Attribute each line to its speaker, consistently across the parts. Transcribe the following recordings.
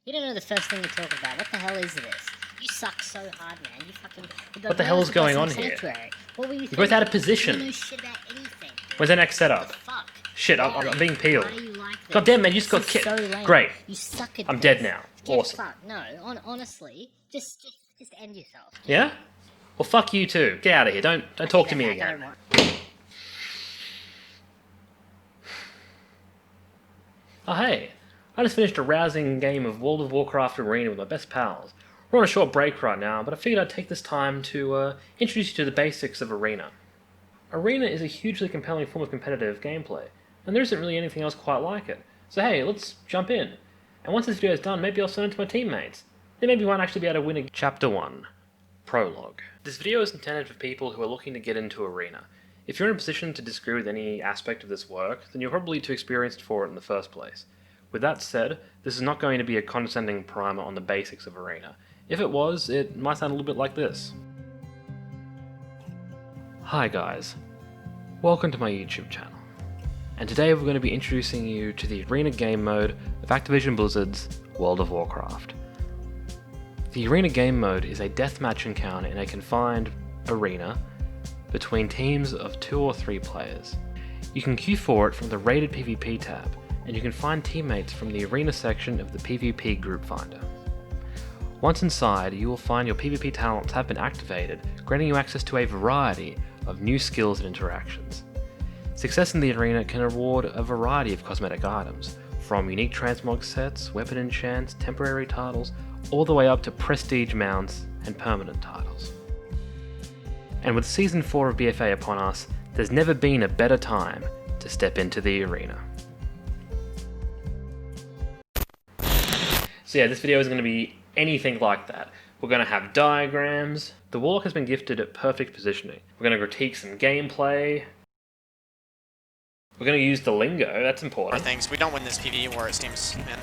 Speaker 1: You don't know the first thing to talk about. What the hell is this? You suck so hard, man. You fucking...
Speaker 2: What the hell is going on here?
Speaker 1: What were you
Speaker 2: You're both out of position.
Speaker 1: You know shit about anything.
Speaker 2: Where's the next setup?
Speaker 1: What the fuck?
Speaker 2: Shit, I'm being peeled.
Speaker 1: Why do you like this?
Speaker 2: God damn, man, you just got
Speaker 1: This is
Speaker 2: kicked.
Speaker 1: so lame.
Speaker 2: Great.
Speaker 1: You suck at
Speaker 2: I'm
Speaker 1: this.
Speaker 2: dead now.
Speaker 1: Get
Speaker 2: Awesome.
Speaker 1: fucked. No, honestly, just end yourself.
Speaker 2: Yeah? Well, fuck you too. Get out of here. Don't talk to me again. Oh hey, I just finished a rousing game of World of Warcraft Arena with my best pals. We're on a short break right now, but I figured I'd take this time to introduce you to the basics of Arena. Arena is a hugely compelling form of competitive gameplay, and there isn't really anything else quite like it. So hey, let's jump in. And once this video is done, maybe I'll send it to my teammates. Then maybe we might actually be able to win a... Chapter 1. Prologue. This video is intended for people who are looking to get into Arena. If you're in a position to disagree with any aspect of this work, then you're probably too experienced for it in the first place. With that said, this is not going to be a condescending primer on the basics of Arena. If it was, it might sound a little bit like this. Hi guys, welcome to my YouTube channel, and today we're going to be introducing you to the Arena game mode of Activision Blizzard's World of Warcraft. The Arena game mode is a deathmatch encounter in a confined arena between teams of 2 or 3 players. You can queue for it from the Rated PvP tab, and you can find teammates from the Arena section of the PvP group finder. Once inside, you will find your PvP talents have been activated, granting you access to a variety of new skills and interactions. Success in the arena can reward a variety of cosmetic items, from unique transmog sets, weapon enchants, temporary titles, all the way up to prestige mounts and permanent titles. And with Season 4 of BFA upon us, there's never been a better time to step into the arena. So yeah, this video is going to be anything like that. We're going to have diagrams. The Warlock has been gifted at perfect positioning. We're going to critique some gameplay. We're going to use the lingo, that's important.
Speaker 3: Things. We don't win this PvE war, it seems, man.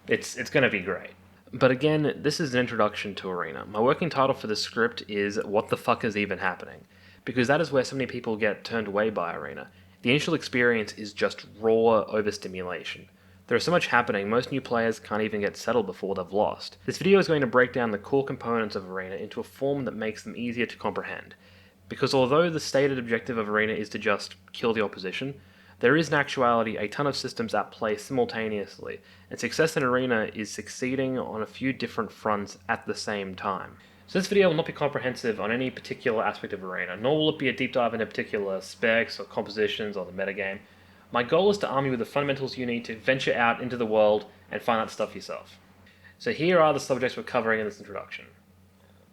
Speaker 2: It's going to be great. But again, this is an introduction to Arena. My working title for the script is What the Fuck Is Even Happening? Because that is where so many people get turned away by Arena. The initial experience is just raw overstimulation. There is so much happening, most new players can't even get settled before they've lost. This video is going to break down the core components of Arena into a form that makes them easier to comprehend. Because although the stated objective of Arena is to just kill the opposition, there is in actuality a ton of systems at play simultaneously, and success in Arena is succeeding on a few different fronts at the same time. So this video will not be comprehensive on any particular aspect of Arena, nor will it be a deep dive into particular specs or compositions or the metagame. My goal is to arm you with the fundamentals you need to venture out into the world and find that stuff yourself. So here are the subjects we're covering in this introduction.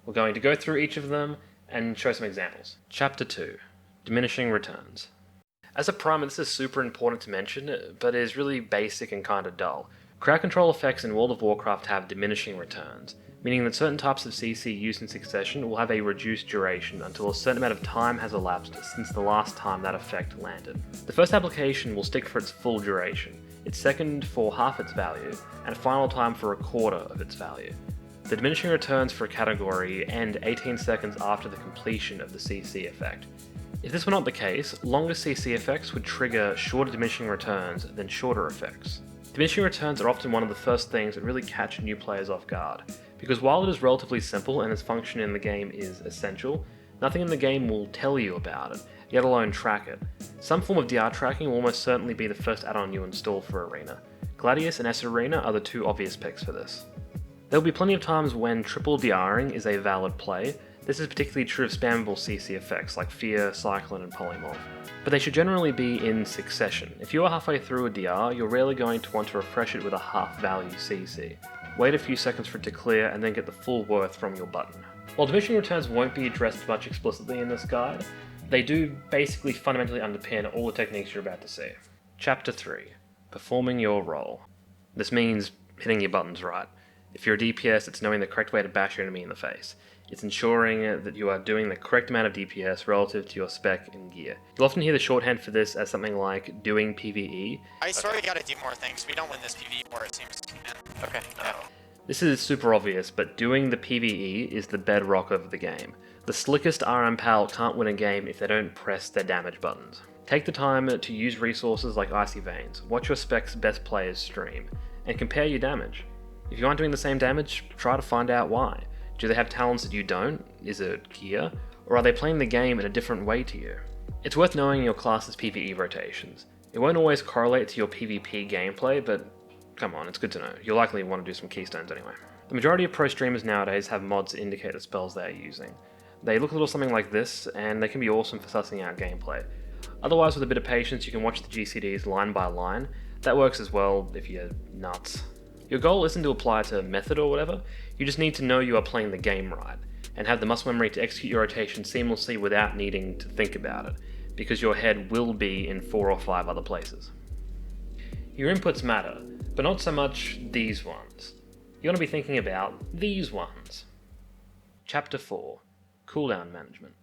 Speaker 2: We're going to go through each of them and show some examples. Chapter 2. Diminishing Returns. As a primer, this is super important to mention, but is really basic and kinda dull. Crowd control effects in World of Warcraft have diminishing returns, meaning that certain types of CC used in succession will have a reduced duration until a certain amount of time has elapsed since the last time that effect landed. The first application will stick for its full duration, its second for half its value, and final time for a quarter of its value. The diminishing returns for a category end 18 seconds after the completion of the CC effect. If this were not the case, longer CC effects would trigger shorter diminishing returns than shorter effects. Diminishing returns are often one of the first things that really catch new players off guard, because while it is relatively simple and its function in the game is essential, nothing in the game will tell you about it, let alone track it. Some form of DR tracking will almost certainly be the first add-on you install for Arena. Gladius and S Arena are the 2 obvious picks for this. There will be plenty of times when triple DRing is a valid play. This is particularly true of spammable CC effects like Fear, Cyclone, and Polymorph. But they should generally be in succession. If you are halfway through a DR, you're rarely going to want to refresh it with a half-value CC. Wait a few seconds for it to clear and then get the full worth from your button. While diminishing returns won't be addressed much explicitly in this guide, they do basically fundamentally underpin all the techniques you're about to see. Chapter 3. Performing your role. This means hitting your buttons right. If you're a DPS, it's knowing the correct way to bash your enemy in the face. It's ensuring that you are doing the correct amount of DPS relative to your spec and gear. You'll often hear the shorthand for this as something like doing PvE.
Speaker 3: I swear we gotta do more things. We don't win this PvE war, it seems, man. Okay, yeah.
Speaker 2: This is super obvious, but doing the PvE is the bedrock of the game. The slickest RM pal can't win a game if they don't press their damage buttons. Take the time to use resources like Icy Veins, watch your spec's best players stream, and compare your damage. If you aren't doing the same damage, try to find out why. Do they have talents that you don't? Is it gear? Or are they playing the game in a different way to you? It's worth knowing your class's PvE rotations. It won't always correlate to your PvP gameplay, but come on, it's good to know. You'll likely want to do some keystones anyway. The majority of pro streamers nowadays have mods to indicate the spells they are using. They look a little something like this, and they can be awesome for sussing out gameplay. Otherwise, with a bit of patience, you can watch the GCDs line by line. That works as well if you're nuts. Your goal isn't to apply to method or whatever, you just need to know you are playing the game right, and have the muscle memory to execute your rotation seamlessly without needing to think about it, because your head will be in 4 or 5 other places. Your inputs matter, but not so much these ones. You want to be thinking about these ones. Chapter 4. Cooldown Management.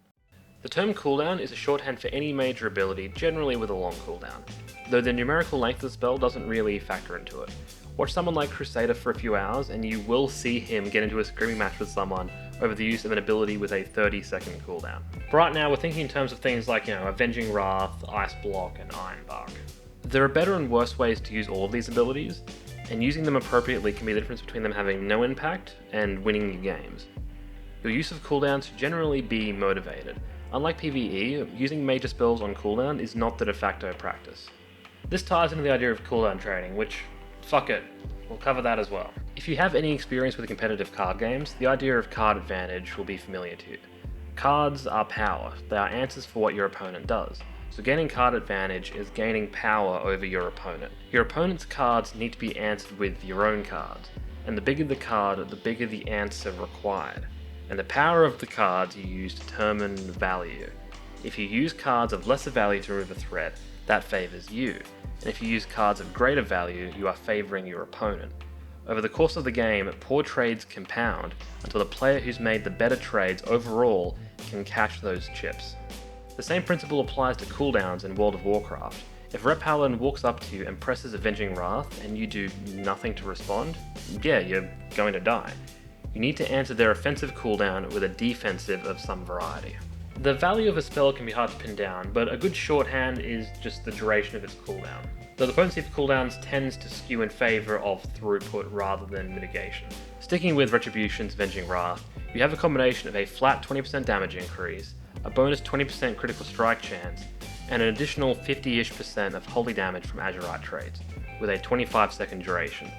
Speaker 2: The term cooldown is a shorthand for any major ability, generally with a long cooldown, though the numerical length of the spell doesn't really factor into it. Watch someone like Crusader for a few hours and you will see him get into a screaming match with someone over the use of an ability with a 30-second cooldown. For right now, we're thinking in terms of things like, Avenging Wrath, Ice Block, and Iron Bark. There are better and worse ways to use all of these abilities, and using them appropriately can be the difference between them having no impact and winning you games. Your use of cooldowns should generally be motivated. Unlike PvE, using major spells on cooldown is not the de facto practice. This ties into the idea of cooldown trading, which, fuck it, we'll cover that as well. If you have any experience with competitive card games, the idea of card advantage will be familiar to you. Cards are power, they are answers for what your opponent does. So gaining card advantage is gaining power over your opponent. Your opponent's cards need to be answered with your own cards, and the bigger the card, the bigger the answer required. And the power of the cards you use determine value. If you use cards of lesser value to remove a threat, that favours you, and if you use cards of greater value, you are favouring your opponent. Over the course of the game, poor trades compound until the player who's made the better trades overall can cash those chips. The same principle applies to cooldowns in World of Warcraft. If Rep Paladin walks up to you and presses Avenging Wrath and you do nothing to respond, yeah, you're going to die. You need to answer their offensive cooldown with a defensive of some variety. The value of a spell can be hard to pin down, but a good shorthand is just the duration of its cooldown. Though the potency of cooldowns tends to skew in favour of throughput rather than mitigation. Sticking with Retribution's Avenging Wrath, you have a combination of a flat 20% damage increase, a bonus 20% critical strike chance, and an additional 50-ish% of holy damage from Azurite traits, with a 25-second duration.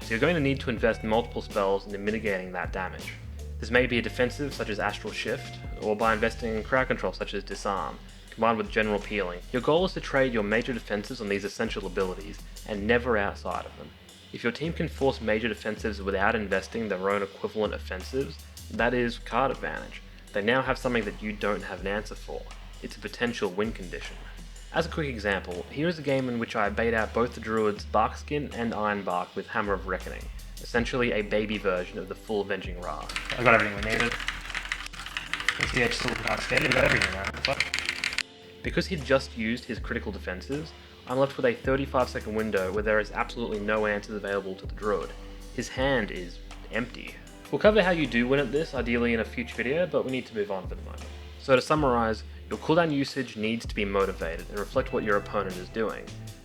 Speaker 2: So you're going to need to invest multiple spells into mitigating that damage. This may be a defensive such as Astral Shift, or by investing in crowd control such as Disarm, combined with general peeling. Your goal is to trade your major defensives on these essential abilities, and never outside of them. If your team can force major defensives without investing their own equivalent offensives, that is card advantage. They now have something that you don't have an answer for. It's a potential win condition. As a quick example, here is a game in which I bait out both the druids Barkskin and Ironbark with Hammer of Reckoning, essentially a baby version of the full Avenging Wrath.
Speaker 4: I got everything we needed. Let's get still not steady, we got everything now. Fuck.
Speaker 2: Because he'd just used his critical defenses, I'm left with a 35-second window where there is absolutely no answers available to the druid. His hand is empty. We'll cover how you do win at this, ideally in a future video, but we need to move on for the moment. So to summarise, your cooldown usage needs to be motivated and reflect what your opponent is doing.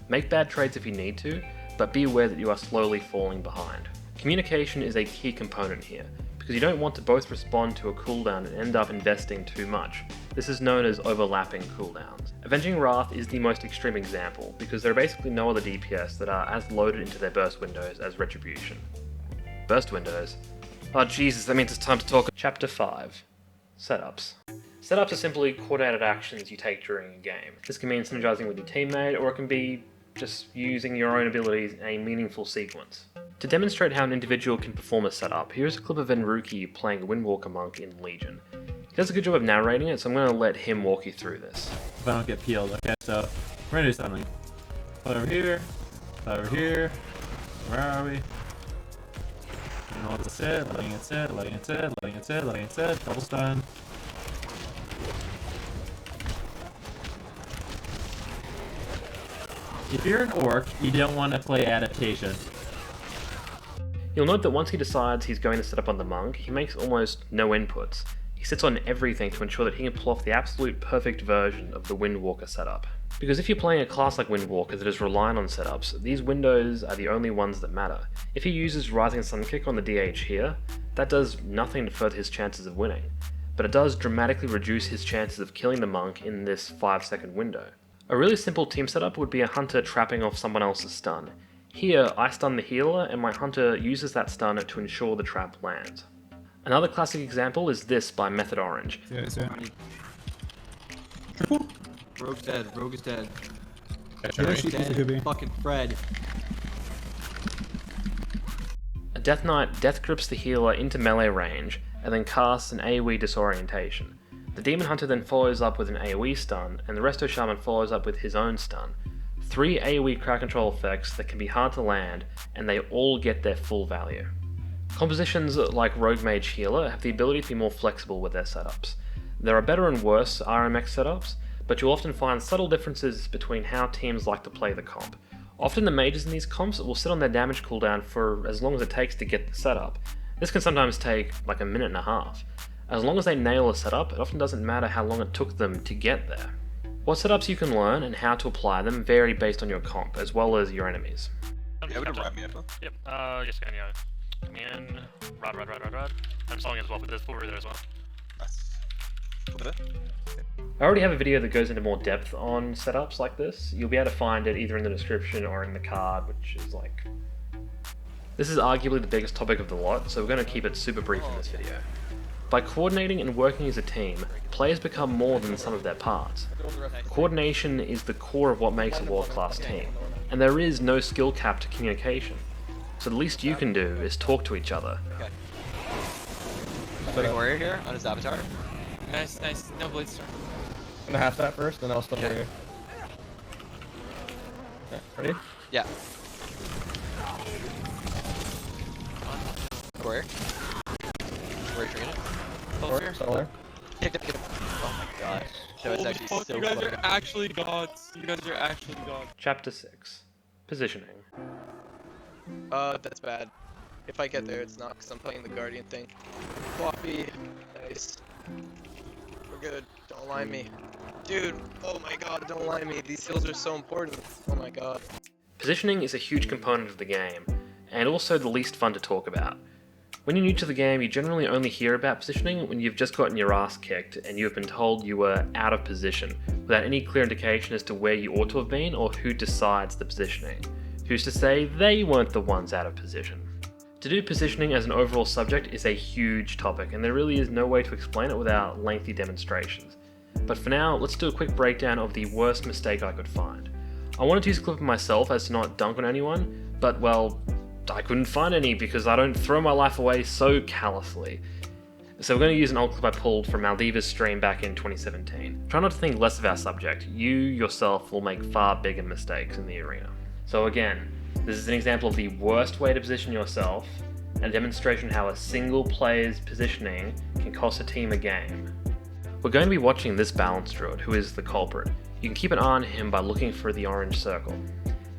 Speaker 2: Make bad trades if you need to, but be aware that you are slowly falling behind. Communication is a key component here, because you don't want to both respond to a cooldown and end up investing too much. This is known as overlapping cooldowns. Avenging Wrath is the most extreme example, because there are basically no other DPS that are as loaded into their burst windows as Retribution. Burst windows? Oh Jesus, that means it's time to talk. Chapter 5. Setups. Setups are simply coordinated actions you take during a game. This can mean synergizing with your teammate, or it can be just using your own abilities in a meaningful sequence. To demonstrate how an individual can perform a setup, here's a clip of Enruki playing a Windwalker monk in Legion. He does a good job of narrating it, so I'm going to let him walk you through this.
Speaker 5: If I don't get peeled, okay, so we're gonna do something. Over here, over here, where are we? You know what to sit, letting it sit, letting it sit, letting it sit, letting it sit, double stun. If you're an orc, you don't want to play adaptation.
Speaker 2: You'll note that once he decides he's going to set up on the monk, he makes almost no inputs. He sits on everything to ensure that he can pull off the absolute perfect version of the Windwalker setup. Because if you're playing a class like Windwalker that is reliant on setups, these windows are the only ones that matter. If he uses Rising Sun Kick on the DH here, that does nothing to further his chances of winning, but it does dramatically reduce his chances of killing the monk in this 5-second window. A really simple team setup would be a hunter trapping off someone else's stun. Here, I stun the healer and my hunter uses that stun to ensure the trap lands. Another classic example is this by Method Orange.
Speaker 6: Triple? Rogue's dead. Rogue is dead.
Speaker 5: Yeah,
Speaker 6: Dead. Fucking Fred.
Speaker 2: A Death Knight death grips the healer into melee range and then casts an AoE disorientation. The Demon Hunter then follows up with an AoE stun, and the Resto Shaman follows up with his own stun. 3 AoE crowd control effects that can be hard to land, and they all get their full value. Compositions like Rogue Mage Healer have the ability to be more flexible with their setups. There are better and worse RMX setups, but you'll often find subtle differences between how teams like to play the comp. Often the mages in these comps will sit on their damage cooldown for as long as it takes to get the setup. This can sometimes take like a minute and a half. As long as they nail a setup, it often doesn't matter how long it took them to get there. What setups you can learn and how to apply them vary based on your comp, as well as your enemies.
Speaker 7: Yeah, we can ride me up.
Speaker 8: Yep, yes, yeah. Come in. Rod. I'm selling as well for this. Full there as well.
Speaker 7: Nice.
Speaker 2: I already have a video that goes into more depth on setups like this. You'll be able to find it either in the description or in the card, which is like... This is arguably the biggest topic of the lot, so we're going to keep it super brief in this video. By coordinating and working as a team, players become more than the sum of their parts. Coordination is the core of what makes a world-class team, and there is no skill cap to communication. So the least you can do is talk to each other.
Speaker 6: Okay. Putting warrior here on his avatar.
Speaker 8: Nice. No blades, sir.
Speaker 4: I'm gonna half that first, then I'll stun warrior. Okay, ready?
Speaker 6: Yeah. Warrior. Warrior training.
Speaker 4: Warrior, stun warrior.
Speaker 6: Get him. Oh my god. That was actually so
Speaker 8: you guys
Speaker 6: funny.
Speaker 8: are actually gods. You guys are actually gods.
Speaker 2: Chapter 6. Positioning.
Speaker 9: That's bad. If I get there, it's not, because I'm playing the Guardian thing. Floppy. Nice. We're good. Don't lie me. Dude, oh my god, don't lie me. These heals are so important. Oh my god.
Speaker 2: Positioning is a huge component of the game, and also the least fun to talk about. When you're new to the game, you generally only hear about positioning when you've just gotten your ass kicked and you have been told you were out of position, without any clear indication as to where you ought to have been or who decides the positioning. Who's to say they weren't the ones out of position? To do positioning as an overall subject is a huge topic, and there really is no way to explain it without lengthy demonstrations. But for now, let's do a quick breakdown of the worst mistake I could find. I wanted to use a clip of myself as to not dunk on anyone, but well, I couldn't find any because I don't throw my life away so callously. So we're going to use an old clip I pulled from Maldiva's stream back in 2017. Try not to think less of our subject. You yourself will make far bigger mistakes in the arena. So again, this is an example of the worst way to position yourself, and a demonstration how a single player's positioning can cost a team a game. We're going to be watching this balance druid, who is the culprit. You can keep an eye on him by looking for the orange circle.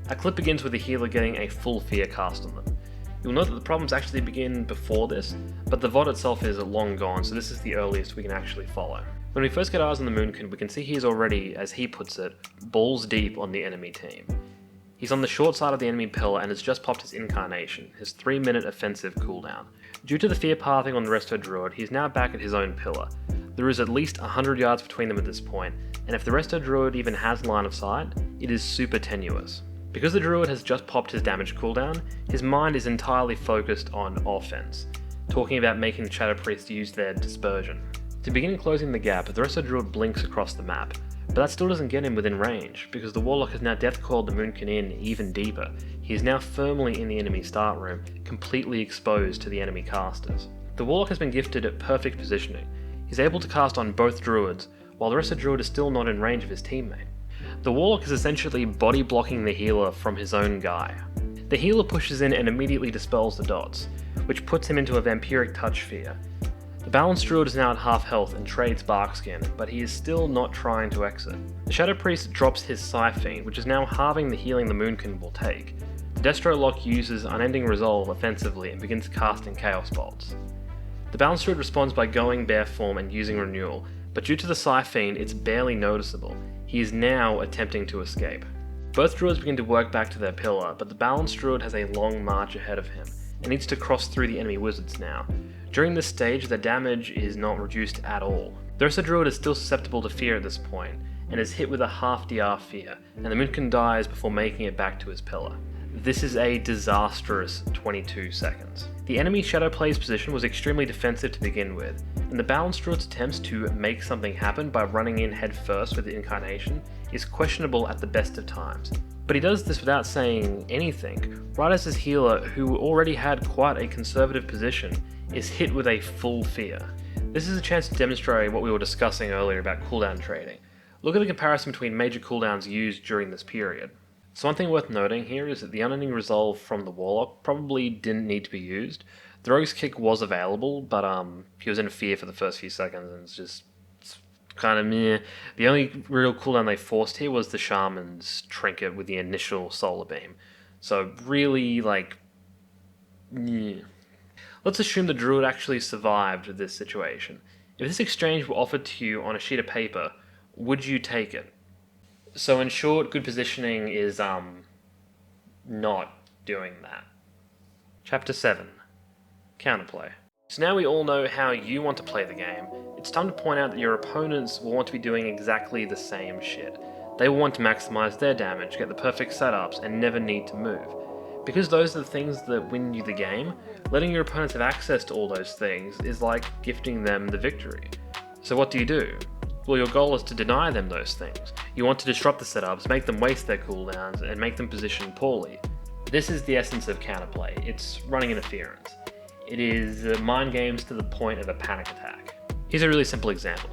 Speaker 2: Our clip begins with the healer getting a full fear cast on them. You'll note that the problems actually begin before this, but the VOD itself is long gone, so this is the earliest we can actually follow. When we first get eyes on the Moonkin, we can see he is already, as he puts it, balls deep on the enemy team. He's on the short side of the enemy pillar and has just popped his incarnation, his 3-minute offensive cooldown. Due to the fear pathing on the Resto Druid, he's now back at his own pillar. There is at least 100 yards between them at this point, and if the Resto Druid even has line of sight, it is super tenuous. Because the Druid has just popped his damage cooldown, his mind is entirely focused on offense, talking about making the Shadow Priest use their dispersion. To begin closing the gap, the Resto Druid blinks across the map, but that still doesn't get him within range, because the Warlock has now death-coiled the Moonkin in even deeper. He is now firmly in the enemy start room, completely exposed to the enemy casters. The Warlock has been gifted at perfect positioning. He's able to cast on both Druids, while the Resto Druid is still not in range of his teammate. The Warlock is essentially body blocking the healer from his own guy. The healer pushes in and immediately dispels the dots, which puts him into a vampiric touch fear. The balanced Druid is now at half health and trades Barkskin, but he is still not trying to exit. The Shadow Priest drops his Siphene, which is now halving the healing the Moonkin will take. The Destro Lock uses Unending Resolve offensively and begins casting Chaos Bolts. The balanced Druid responds by going bare form and using Renewal, but due to the Siphene, it's barely noticeable. He He is now attempting to escape. Both druids begin to work back to their pillar, but the balanced druid has a long march ahead of him, and needs to cross through the enemy wizards now. During this stage, the damage is not reduced at all. The rest of the druid is still susceptible to fear at this point, and is hit with a half DR fear, and the Moonkin dies before making it back to his pillar. This is a disastrous 22 seconds. The enemy Shadow Play's position was extremely defensive to begin with, and the balanced druid's attempts to make something happen by running in head first with the Incarnation is questionable at the best of times. But he does this without saying anything, right as his healer, who already had quite a conservative position, is hit with a full fear. This is a chance to demonstrate what we were discussing earlier about cooldown trading. Look at the comparison between major cooldowns used during this period. So one thing worth noting here is that the unending resolve from the Warlock probably didn't need to be used. The Rogue's Kick was available, but he was in fear for the first few seconds, and it's kind of meh. The only real cooldown they forced here was the Shaman's Trinket with the initial Solar Beam. So really, like, meh. Let's assume the Druid actually survived this situation. If this exchange were offered to you on a sheet of paper, would you take it? So in short, good positioning is not doing that. Chapter 7. Counterplay. So now we all know how you want to play the game. It's time to point out that your opponents will want to be doing exactly the same shit. They will want to maximize their damage, get the perfect setups, and never need to move. Because those are the things that win you the game, letting your opponents have access to all those things is like gifting them the victory. So what do? Well, your goal is to deny them those things. You want to disrupt the setups, make them waste their cooldowns, and make them position poorly. This is the essence of counterplay. It's running interference. It is mind games to the point of a panic attack. Here's a really simple example.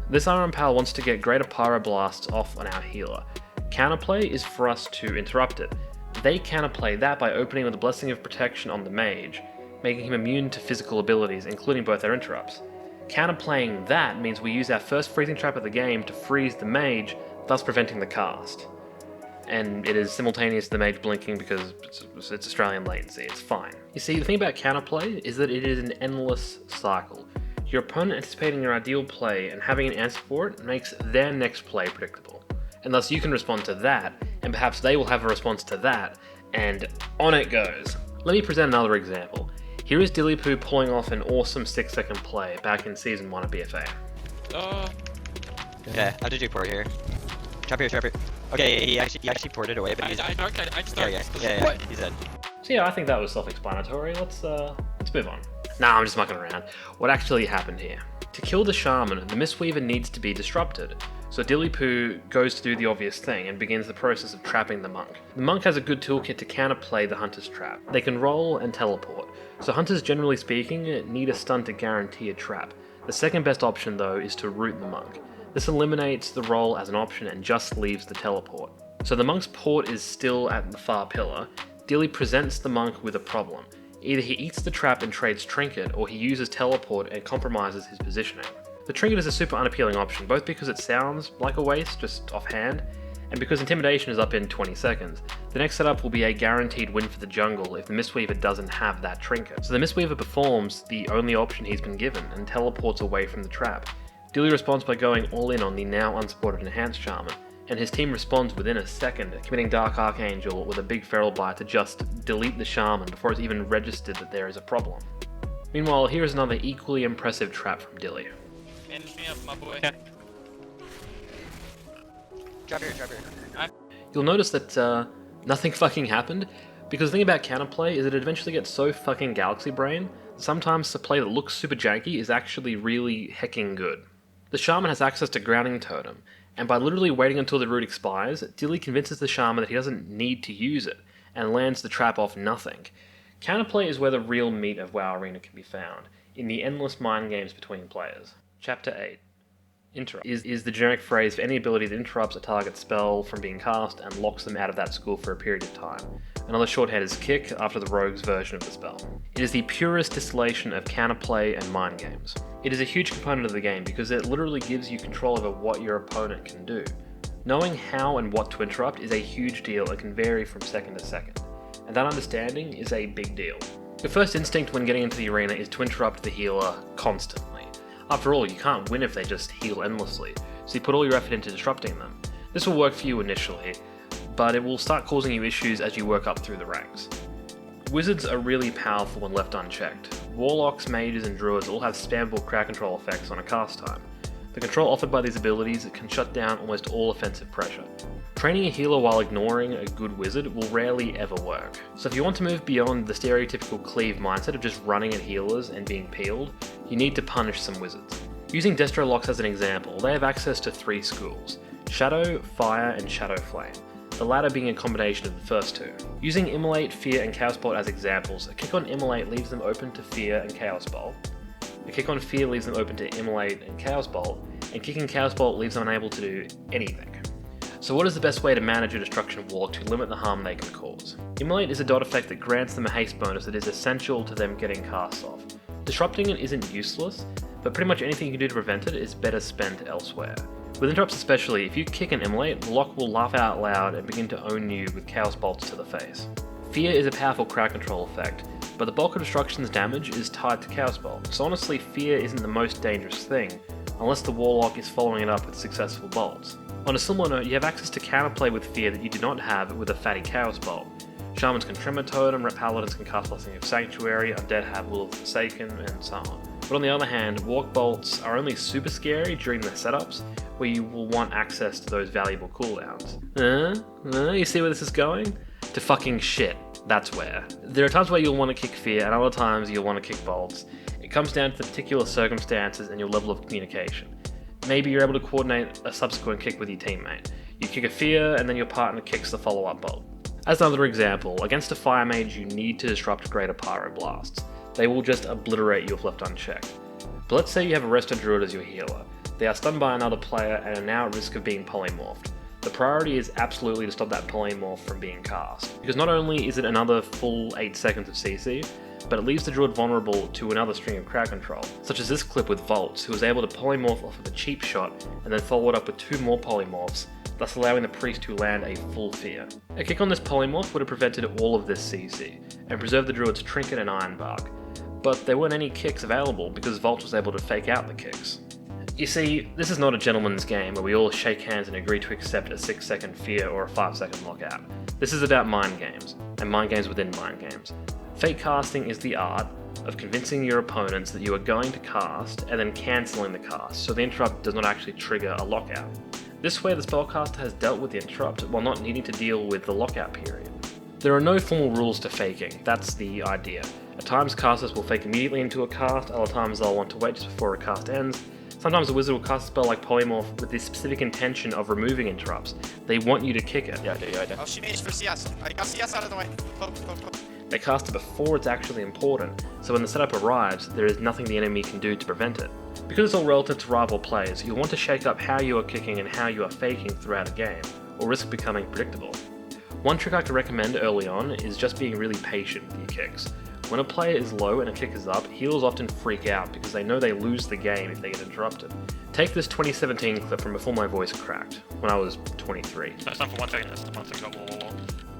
Speaker 2: This Iron Pal wants to get greater pyro blasts off on our healer. Counterplay is for us to interrupt it. They counterplay that by opening with a Blessing of Protection on the mage, making him immune to physical abilities, including both their interrupts. Counterplaying that means we use our first freezing trap of the game to freeze the mage, thus preventing the cast. And it is simultaneous to the mage blinking because it's Australian latency, it's fine. You see, the thing about counterplay is that it is an endless cycle. Your opponent anticipating your ideal play and having an answer for it makes their next play predictable. And thus you can respond to that, and perhaps they will have a response to that, and on it goes. Let me present another example. Here is Dyalla pulling off an awesome 6-second play back in Season 1 of BFA.
Speaker 6: Yeah, how did you port here? Trap here. Okay, he actually ported away, but he's...
Speaker 3: I just
Speaker 6: Yeah, he's dead.
Speaker 2: So yeah, I think that was self-explanatory. Let's move on. Nah, I'm just mucking around. What actually happened here? To kill the Shaman, the Mistweaver needs to be disrupted. So Dyalla goes to do the obvious thing and begins the process of trapping the Monk. The Monk has a good toolkit to counterplay the Hunter's trap. They can roll and teleport. So Hunters, generally speaking, need a stun to guarantee a trap. The second best option though is to root the Monk. This eliminates the roll as an option and just leaves the teleport. So the Monk's port is still at the far pillar. Dyalla presents the Monk with a problem. Either he eats the trap and trades Trinket, or he uses teleport and compromises his positioning. The Trinket is a super unappealing option, both because it sounds like a waste, just offhand, and because Intimidation is up in 20 seconds. The next setup will be a guaranteed win for the jungle if the Mistweaver doesn't have that Trinket. So the Mistweaver performs the only option he's been given and teleports away from the trap. Dyalla responds by going all in on the now unsupported Enhanced Shaman, and his team responds within a second, committing Dark Archangel with a big Feral Bite to just delete the Shaman before it's even registered that there is a problem. Meanwhile, here is another equally impressive trap from Dyalla.
Speaker 3: Manage me up, my boy.
Speaker 6: Drop here.
Speaker 2: You'll notice that nothing fucking happened, because the thing about counterplay is that it eventually gets so fucking galaxy brain that sometimes the play that looks super janky is actually really hecking good. The Shaman has access to Grounding Totem, and by literally waiting until the root expires, Dyalla convinces the Shaman that he doesn't need to use it, and lands the trap off nothing. Counterplay is where the real meat of WoW Arena can be found, in the endless mind games between players. Chapter 8. Interrupt is the generic phrase for any ability that interrupts a target spell from being cast and locks them out of that school for a period of time. Another shorthand is kick after the rogue's version of the spell. It is the purest distillation of counterplay and mind games. It is a huge component of the game because it literally gives you control over what your opponent can do. Knowing how and what to interrupt is a huge deal and can vary from second to second, and that understanding is a big deal. Your first instinct when getting into the arena is to interrupt the healer constantly. After all, you can't win if they just heal endlessly, so you put all your effort into disrupting them. This will work for you initially, but it will start causing you issues as you work up through the ranks. Wizards are really powerful when left unchecked. Warlocks, mages, and druids all have spammable crowd control effects on a cast time. The control offered by these abilities can shut down almost all offensive pressure. Training a healer while ignoring a good wizard will rarely ever work. So if you want to move beyond the stereotypical cleave mindset of just running at healers and being peeled, you need to punish some wizards. Using Destro Locks as an example, they have access to 3 schools: Shadow, Fire, and Shadow Flame, the latter being a combination of the first 2. Using Immolate, Fear, and Chaos Bolt as examples, a kick on Immolate leaves them open to Fear and Chaos Bolt, a kick on Fear leaves them open to Immolate and Chaos Bolt, and kicking Chaos Bolt leaves them unable to do anything. So what is the best way to manage a Destruction Warlock to limit the harm they can cause? Immolate is a dot effect that grants them a haste bonus that is essential to them getting casts off. Disrupting it isn't useless, but pretty much anything you can do to prevent it is better spent elsewhere. With interrupts especially, if you kick an Immolate, the lock will laugh out loud and begin to own you with Chaos Bolts to the face. Fear is a powerful crowd control effect, but the bulk of Destruction's damage is tied to Chaos Bolt, so honestly Fear isn't the most dangerous thing, unless the Warlock is following it up with successful bolts. On a similar note, you have access to counterplay with Fear that you do not have with a fatty Chaos Bolt. Shamans can Tremor Totem, Paladins can cast Blessing of Sanctuary, Undead have Will of the Forsaken, and so on. But on the other hand, Walk Bolts are only super scary during the setups, where you will want access to those valuable cooldowns. You see where this is going? To fucking shit, that's where. There are times where you'll want to kick Fear, and other times you'll want to kick Bolts. It comes down to the particular circumstances and your level of communication. Maybe you're able to coordinate a subsequent kick with your teammate. You kick a Fear, and then your partner kicks the follow-up bolt. As another example, against a Fire Mage you need to disrupt Greater Pyroblasts. They will just obliterate you if left unchecked. But let's say you have a Resto Druid as your healer. They are stunned by another player and are now at risk of being polymorphed. The priority is absolutely to stop that polymorph from being cast, because not only is it another full 8 seconds of CC, but it leaves the Druid vulnerable to another string of crowd control, such as this clip with Volts, who was able to polymorph off of a cheap shot and then followed up with 2 more polymorphs, thus allowing the priest to land a full Fear. A kick on this polymorph would have prevented all of this CC, and preserved the Druid's Trinket and Ironbark, but there weren't any kicks available because Volts was able to fake out the kicks. You see, this is not a gentleman's game where we all shake hands and agree to accept a 6-second Fear or a 5-second lockout. This is about mind games, and mind games within mind games. Fake casting is the art of convincing your opponents that you are going to cast and then cancelling the cast, so the interrupt does not actually trigger a lockout. This way the spellcaster has dealt with the interrupt while not needing to deal with the lockout period. There are no formal rules to faking, that's the idea. At times casters will fake immediately into a cast, other times they'll want to wait just before a cast ends. Sometimes a wizard will cast a spell like Polymorph with the specific intention of removing interrupts. They want you to kick it.
Speaker 3: Oh, she made for CS. I got CS out of the way. Poke.
Speaker 2: They cast it before it's actually important, so when the setup arrives, there is nothing the enemy can do to prevent it. Because it's all relative to rival players, you'll want to shake up how you are kicking and how you are faking throughout a game, or risk becoming predictable. One trick I could recommend early on is just being really patient with your kicks. When a player is low and a kick is up, healers often freak out because they know they lose the game if they get interrupted. Take this 2017 clip from before my voice cracked, when I was 23.
Speaker 8: That's not for 1 second, that's 1 second. Whoa.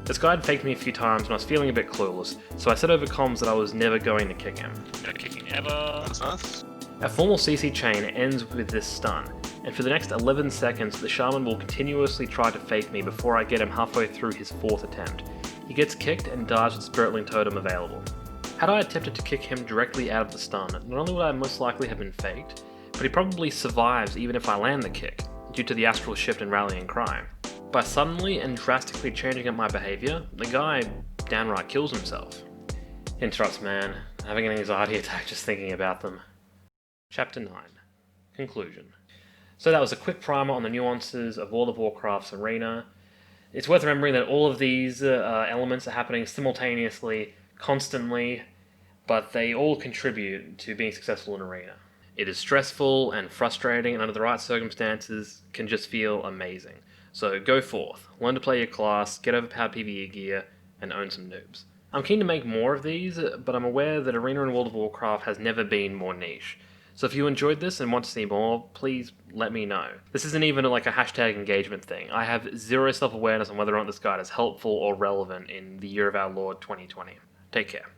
Speaker 2: This guy had faked me a few times and I was feeling a bit clueless, so I said over comms that I was never going to kick him.
Speaker 8: No kicking ever.
Speaker 7: That's nice.
Speaker 2: Our formal CC chain ends with this stun, and for the next 11 seconds the shaman will continuously try to fake me before I get him halfway through his 4th attempt. He gets kicked and dies with Spiritling Totem available. Had I attempted to kick him directly out of the stun, not only would I most likely have been faked, but he probably survives even if I land the kick, due to the astral shift and rallying cry. By suddenly and drastically changing up my behaviour, the guy downright kills himself. Interrupts, man. Having an anxiety attack just thinking about them. Chapter 9. Conclusion. So that was a quick primer on the nuances of World of Warcraft's arena. It's worth remembering that all of these elements are happening simultaneously, constantly, but they all contribute to being successful in arena. It is stressful and frustrating, and under the right circumstances can just feel amazing. So go forth, learn to play your class, get overpowered PvE gear, and own some noobs. I'm keen to make more of these, but I'm aware that arena in World of Warcraft has never been more niche. So if you enjoyed this and want to see more, please let me know. This isn't even like a hashtag engagement thing. I have zero self-awareness on whether or not this guide is helpful or relevant in the year of our Lord 2020. Take care.